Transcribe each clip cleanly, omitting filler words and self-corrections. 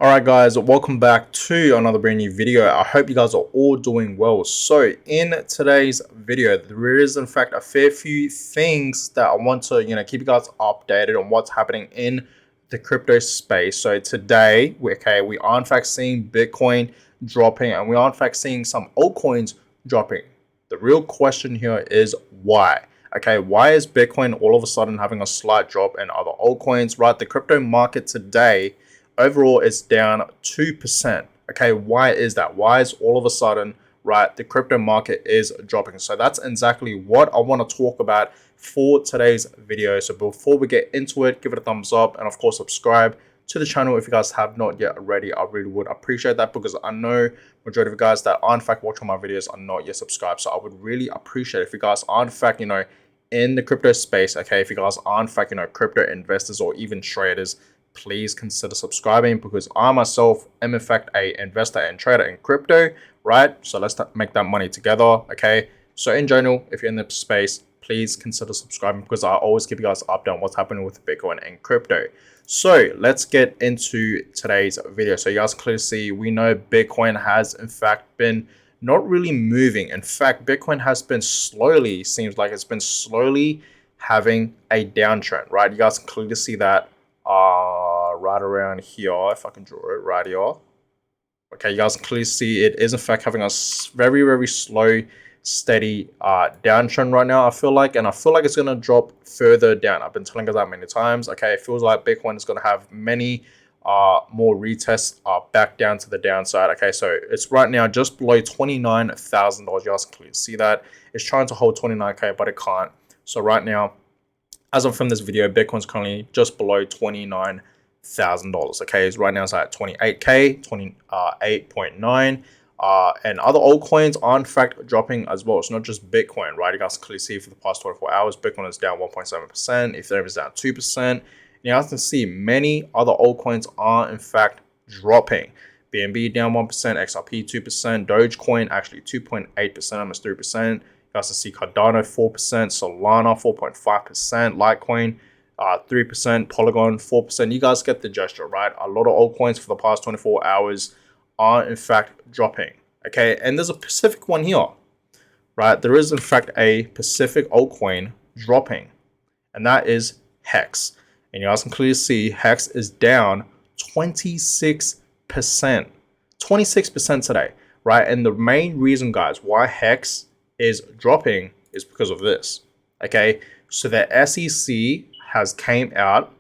Alright guys, welcome back to another brand new video. I hope you guys are all doing well. So in today's video, there is in fact a fair few things that I want to keep you guys updated on what's happening in the crypto space. So today, we are in fact seeing Bitcoin dropping, and we are in fact seeing some altcoins dropping. The real question here is why? Why is Bitcoin all of a sudden having a slight drop in other altcoins? Right, the crypto market today overall is down 2%. Why is that? Why is all of a sudden, right, the crypto market is dropping? So that's exactly what I want to talk about for today's video. So before we get into it, give it a thumbs up and of course subscribe to the channel if you guys have not yet already. I really would appreciate that, because I know majority of you guys that are in fact watching my videos are not yet subscribed. So I would really appreciate if you guys are in fact in the crypto space, if you guys are in fact crypto investors or even traders, please consider subscribing, because I myself am in fact a investor and trader in crypto, right? So let's make that money together. So in general, if you're in the space, please consider subscribing, because I always give you guys an update on what's happening with Bitcoin and crypto. So let's get into today's video. So you guys clearly see, we know Bitcoin has in fact been not really moving. In fact, Bitcoin has been slowly, seems like it's been slowly having a downtrend, right? You guys can clearly see that right around here, if I can draw it right here. You guys can clearly see it is in fact having a very slow, steady downtrend right now, I feel like, and I feel like it's going to drop further down. I've been telling you that many times. It feels like Bitcoin is going to have many more retests back down to the downside. So it's right now just below $29,000. You guys can clearly see that it's trying to hold 29k, but it can't. So right now, as of from this video, Bitcoin's currently just below $29,000. It's right now it's at 28k, 28.9. And other altcoins are in fact dropping as well. It's not just Bitcoin, right? You guys can clearly see for the past 24 hours, Bitcoin is down 1.7%, Ethereum is down 2%. You guys can see many other altcoins are in fact dropping. BNB down 1%, XRP 2%, Dogecoin actually 2.8%, almost 3%. You guys can see Cardano 4%, Solana 4.5%, Litecoin 3%, Polygon 4%. You guys get the gesture, right? A lot of altcoins for the past 24 hours are in fact dropping. And there's a specific one here, right? There is in fact a specific altcoin dropping, and that is Hex. And you guys can clearly see Hex is down 26%. 26% today, right? And the main reason, guys, why Hex is dropping is because of this. So the SEC has came out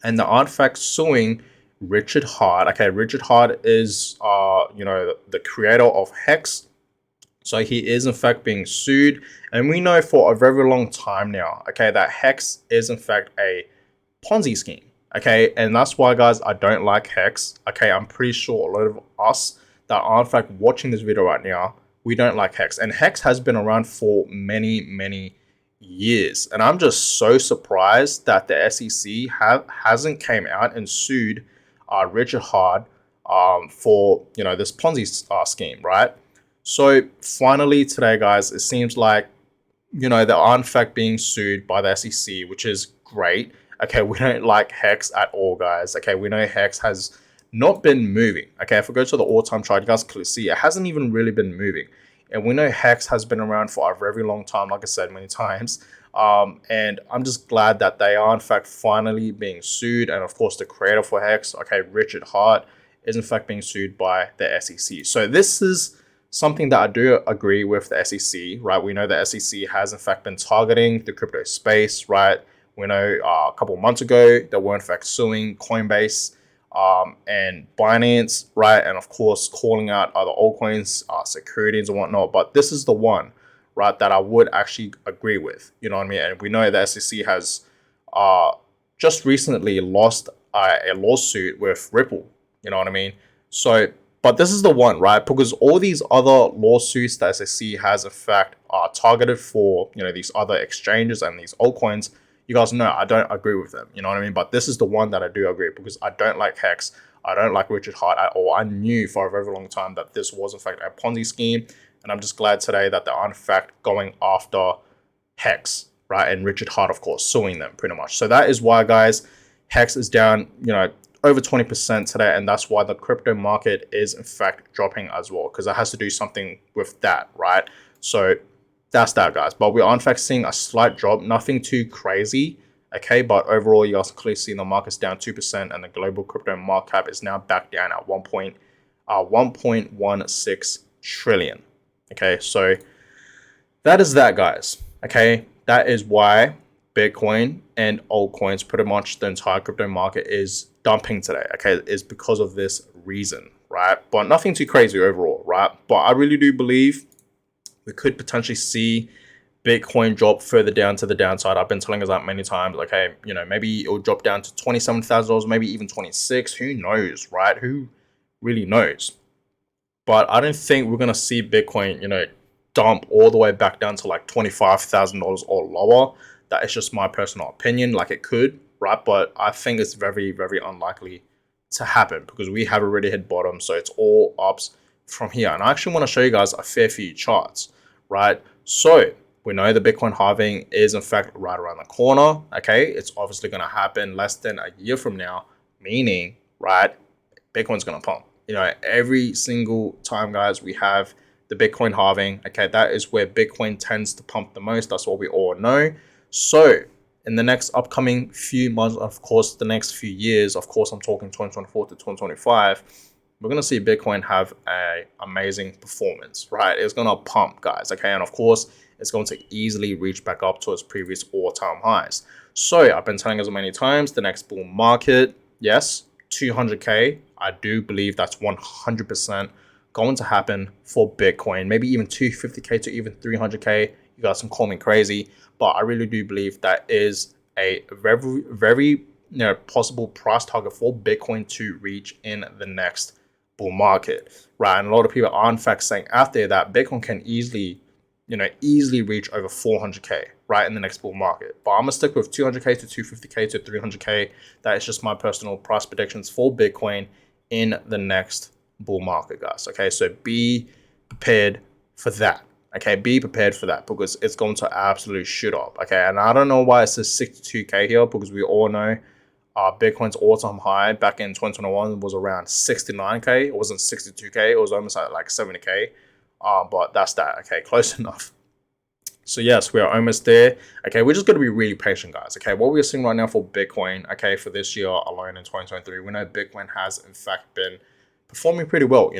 and they're in fact suing Richard Hart. Richard Hart is the creator of Hex. So he is in fact being sued, and we know for a very long time now, that Hex is in fact a Ponzi scheme. And that's why, guys, I don't like Hex. I'm pretty sure a lot of us that are in fact watching this video right now, we don't like Hex. And Hex has been around for many years, and I'm just so surprised that the SEC hasn't came out and sued Richard Hart for this Ponzi scheme, right? So finally today, guys, it seems like they are in fact being sued by the SEC, which is great. We don't like Hex at all, guys. We know Hex has not been moving. If we go to the all-time chart, you guys can see it hasn't even really been moving. And we know Hex has been around for a very long time, like I said many times. And I'm just glad that they are in fact finally being sued. And of course, the creator for Hex, Richard Hart, is in fact being sued by the SEC. So this is something that I do agree with the SEC, right? We know the SEC has in fact been targeting the crypto space, right? We know a couple of months ago they were in fact suing Coinbase and Binance, right? And of course, calling out other altcoins, securities and whatnot. But this is the one, right, that I would actually agree with. You know what I mean? And we know the SEC has just recently lost a lawsuit with Ripple. You know what I mean? So, but this is the one, right? Because all these other lawsuits that SEC has in fact are targeted for these other exchanges and these altcoins. You guys know I don't agree with them, you know what I mean? But this is the one that I do agree, because I don't like Hex. I don't like Richard Hart at all. I knew for a very long time that this was in fact a Ponzi scheme. And I'm just glad today that they are in fact going after Hex, right? And Richard Hart, of course, suing them pretty much. So that is why, guys, Hex is down, over 20% today, and that's why the crypto market is in fact dropping as well, because it has to do something with that, right? So that's that, guys. But we are in fact seeing a slight drop, nothing too crazy, okay? But overall, you guys can clearly see the market's down 2%, and the global crypto market cap is now back down at 1.16 trillion. Okay, so that is that, guys. Okay, that is why Bitcoin and altcoins, pretty much the entire crypto market, is dumping today. Okay, is because of this reason, right? But nothing too crazy overall, right? But I really do believe we could potentially see Bitcoin drop further down to the downside. I've been telling us that many times. Okay, maybe it'll drop down to $27,000, maybe even 26. Who knows, right? Who really knows? But I don't think we're gonna see Bitcoin, dump all the way back down to like $25,000 or lower. That is just my personal opinion. Like, it could, right? But I think it's very, very unlikely to happen because we have already hit bottom. So it's all ups from here. And I actually want to show you guys a fair few charts, right? So we know the Bitcoin halving is in fact right around the corner. Okay, it's obviously going to happen less than a year from now, meaning, right, Bitcoin's going to pump. Every single time, guys, we have the Bitcoin halving. Okay, that is where Bitcoin tends to pump the most. That's what we all know. So in the next upcoming few months, of course, the next few years, of course, I'm talking 2024 to 2025, we're going to see Bitcoin have an amazing performance, right? It's going to pump, guys, okay? And of course, it's going to easily reach back up to its previous all-time highs. So I've been telling us many times, the next bull market, yes, 200K. I do believe that's 100% going to happen for Bitcoin. Maybe even 250K to even 300K. You guys can call me crazy, but I really do believe that is a very, very possible price target for Bitcoin to reach in the next bull market, right? And a lot of people are in fact saying out there that Bitcoin can easily reach over 400K, right, in the next bull market. But I'm gonna stick with 200K to 250K to 300K. That is just my personal price predictions for Bitcoin in the next bull market, guys. Okay, so be prepared for that. Okay, be prepared for that because it's going to absolutely shoot up. Okay, and I don't know why it says 62K here because we all know Bitcoin's all-time high back in 2021 was around 69K. It wasn't 62K. It was almost at like 70K. But that's that. Okay, close enough. So yes, we are almost there. Okay, we're just going to be really patient, guys. Okay, what we're seeing right now for Bitcoin, okay, for this year alone in 2023, we know Bitcoin has in fact been performing pretty well,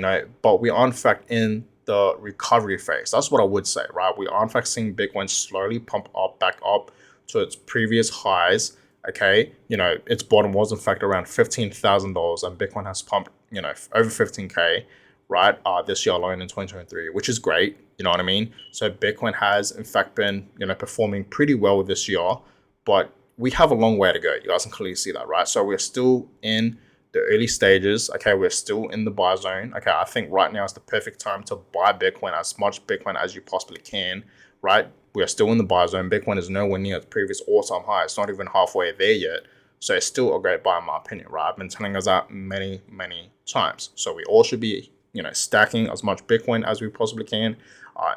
but we are in fact in the recovery phase. That's what I would say, right? We are in fact seeing Bitcoin slowly pump up back up to its previous highs. Okay, its bottom was in fact around $15,000, and Bitcoin has pumped, over 15K, right? This year alone in 2023, which is great. You know what I mean? So Bitcoin has in fact been, performing pretty well this year, but we have a long way to go. You guys can clearly see that, right? So we're still in the early stages. Okay, we're still in the buy zone. Okay, I think right now is the perfect time to buy Bitcoin, as much Bitcoin as you possibly can, right? We're still in the buy zone. Bitcoin is nowhere near its previous all-time high. It's not even halfway there yet. So it's still a great buy in my opinion, right? I've been telling us that many, many times. So we all should be, stacking as much Bitcoin as we possibly can,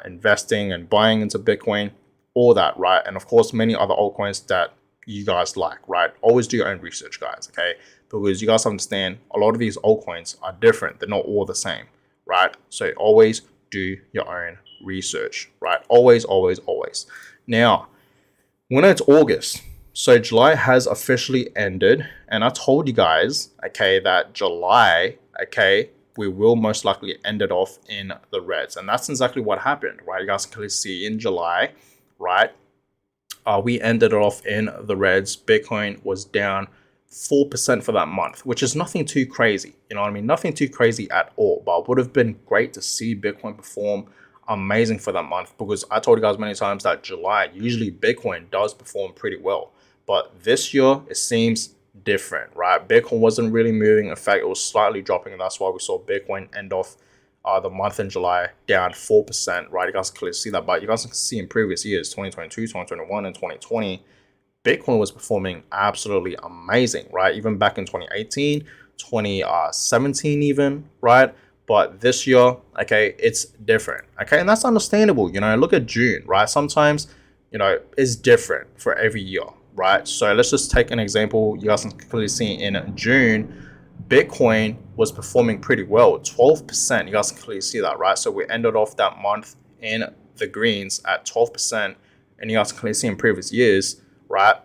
investing and buying into Bitcoin, all that, right? And of course, many other altcoins that you guys like, right? Always do your own research, guys, okay? Because you guys understand a lot of these altcoins are different. They're not all the same, right? So always do your own research, right? Always, always, always. Now, when it's August, so July has officially ended, and I told you guys, okay, that July, okay, we will most likely end it off in the reds, and that's exactly what happened, right? You guys can clearly see in July, right? We ended it off in the reds. Bitcoin was down 4% for that month, which is nothing too crazy. You know what I mean? Nothing too crazy at all. But it would have been great to see Bitcoin perform amazing for that month, because I told you guys many times that July, usually Bitcoin does perform pretty well. But this year, it seems different, right? Bitcoin wasn't really moving. In fact, it was slightly dropping, and that's why we saw Bitcoin end off the month in July down 4%, right? You guys can clearly see that, but you guys can see in previous years, 2022, 2021, and 2020, Bitcoin was performing absolutely amazing, right? Even back in 2018, 2017 even, right? But this year, okay, it's different, okay? And that's understandable, look at June, right? Sometimes, it's different for every year, right? So let's just take an example. You guys can clearly see in June, Bitcoin was performing pretty well, 12%. You guys can clearly see that, right? So we ended off that month in the greens at 12%. And you guys can clearly see in previous years, right,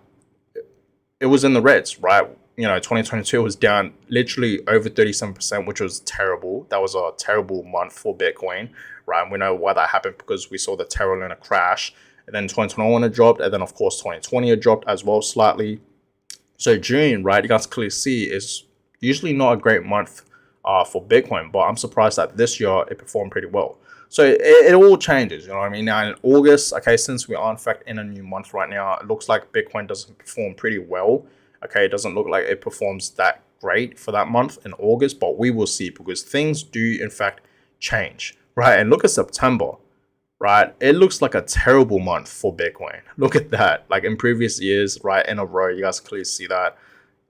it was in the reds, right? 2022 was down literally over 37%, which was terrible. That was a terrible month for Bitcoin, right? And we know why that happened, because we saw the Terra Luna crash. And then 2021 it dropped. And then, of course, 2020 it dropped as well slightly. So June, right, you guys clearly see is usually not a great month for Bitcoin, but I'm surprised that this year it performed pretty well. So it all changes, you know what I mean? Now in August, okay, since we are in fact in a new month right now, it looks like Bitcoin doesn't perform pretty well. Okay, it doesn't look like it performs that great for that month in August, but we will see, because things do in fact change, right? And look at September, right? It looks like a terrible month for Bitcoin. Look at that. Like in previous years, right, in a row, you guys clearly see that.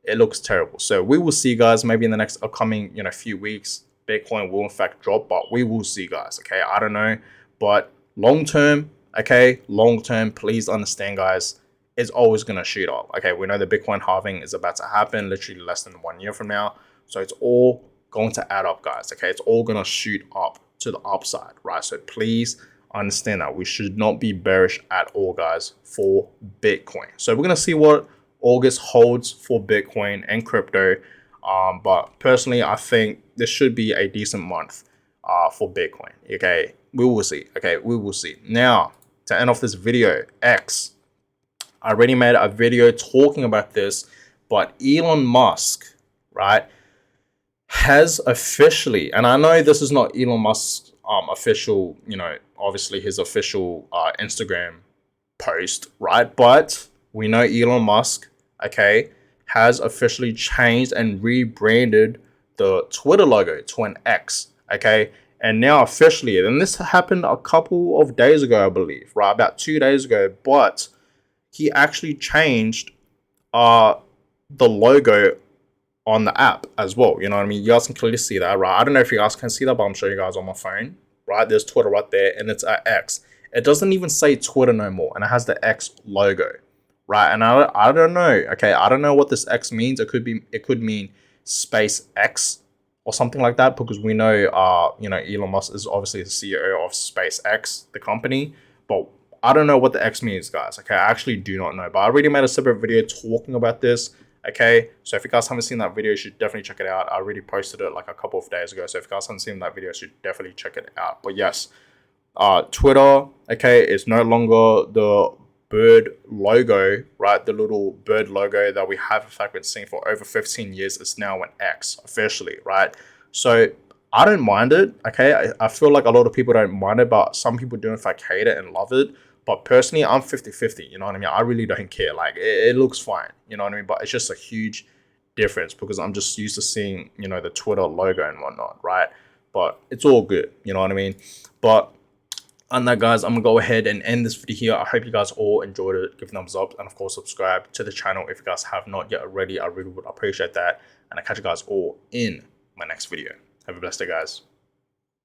It looks terrible. So we will see, guys, maybe in the next upcoming, few weeks, Bitcoin will in fact drop, but we will see, guys. Okay, I don't know, but long term, okay, long term, please understand, guys, it's always gonna shoot up. Okay, we know the Bitcoin halving is about to happen, literally less than 1 year from now. So it's all going to add up, guys. Okay, it's all gonna shoot up to the upside, right? So please understand that we should not be bearish at all, guys, for Bitcoin. So we're gonna see what August holds for Bitcoin and crypto. But personally, I think this should be a decent month for Bitcoin. Okay, we will see. Okay, we will see. Now, to end off this video, X. I already made a video talking about this, but Elon Musk, right, has officially, and I know this is not Elon Musk's official, obviously his official Instagram post, right? But we know Elon Musk, okay, has officially changed and rebranded the Twitter logo to an X, okay? And now officially, and this happened a couple of days ago, I believe, right? About 2 days ago, but he actually changed the logo on the app as well. You know what I mean? You guys can clearly see that, right? I don't know if you guys can see that, but I'm showing you guys on my phone, right? There's Twitter right there, and it's at X. It doesn't even say Twitter no more, and it has the X logo, right? And I don't know, okay? I don't know what this X means. It could mean Space X or something like that, because we know, Elon Musk is obviously the CEO of SpaceX, the company, but I don't know what the X means, guys. Okay, I actually do not know, but I already made a separate video talking about this. Okay, so if you guys haven't seen that video, you should definitely check it out. I already posted it like a couple of days ago, so if you guys haven't seen that video, you should definitely check it out. But yes, Twitter, okay, is no longer the bird logo, right? The little bird logo that we have in fact been seeing for over 15 years is now an X officially, right? So I don't mind it, okay? I feel like a lot of people don't mind it, but some people do in fact hate it and love it. But personally, I'm 50-50, you know what I mean? I really don't care. Like, it looks fine, you know what I mean? But it's just a huge difference, because I'm just used to seeing, the Twitter logo and whatnot, right? But it's all good, you know what I mean? But on that, guys, I'm going to go ahead and end this video here. I hope you guys all enjoyed it. Give a thumbs up, and of course, subscribe to the channel if you guys have not yet already. I really would appreciate that. And I'll catch you guys all in my next video. Have a blessed day, guys.